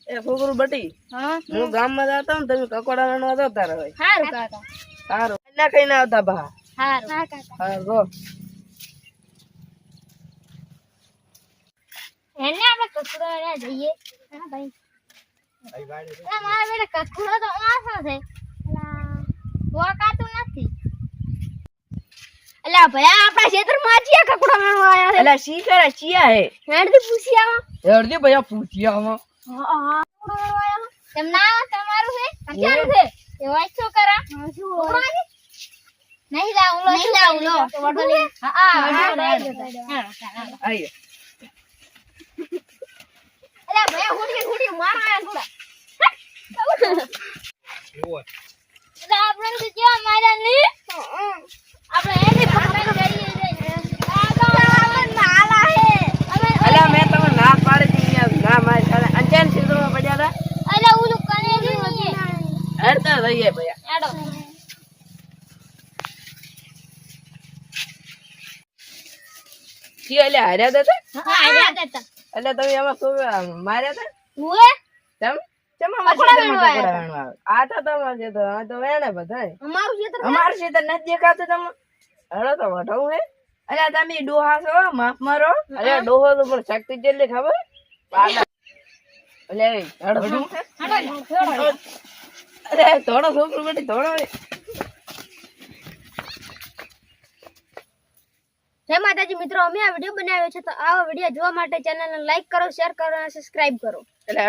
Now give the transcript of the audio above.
એ છોકરું બટી હા હું ગામમાં જતો ને તમે કકોડા વેણવા જતા રહો હારું કાકા સારું ના કઈ ના આવતા બા હારું હા કાકા હા ગો એને આપણે કકડો એને જઈએ હા ભાઈ એલા મારા બેટા કકડો તો આસો છે એલા વોકાતું નથી એલા ભાઈ આપણા ક્ષેત્રમાં ચિયા કકડો મેણવા આયા છે એલા સી કરે ચિયા હે હેડથી પૂછી આવા હરદી ભૈયા પૂછ્યા હમ હા કકડો મેણવા આયા તેમ ના તમારું છે ક્યાંનું છે એ વાંચો કરા શું નહીં લાવું લો નહીં લાવું લો હા આયો એલા ભાઈ હુડી માર આયા થોડા એલા આપણે તો કેવા માર્યા ની આપણે એની પકડાઈ જઈએ આ તો નાલા હે એલા મેં તમને ના પાડી દીધી ના મારી સાલે અંજાન ક્ષેત્રમાં પડ્યા હતા એલા ઓલું કને ની હરતા રહીએ ભૈયા એડો ચિયા એટલે હાર્યા હતા હા આયા દેતા એટલે તમે એમાં શું માર્યા હતા હુએ તેમ ચમા માં કકોડા ક્ષેત્રમાં વેણવા કકોડા વેણવા આ તો તમાર ક્ષેત્ર આ તો વેણે બધાય અમારું ક્ષેત્ર અમાર ક્ષેત્ર નથી દેખાતું તમે હળો તો વઢવું હે અરે તમે ડોહા છો માફ મારો અરે ડોહો તો પણ શક્તિ જેટલી ખબર પાડા એટલે હળો શું છે અરે થોડો છોકરો બેટી થોડો જય માતાજી મિત્રો અમે આ વિડિયો બનાવ્યો છે તો આવા વિડિયો જોવા માટે ચેનલને લાઈક કરો શેર કરો અને સબસ્ક્રાઇબ કરો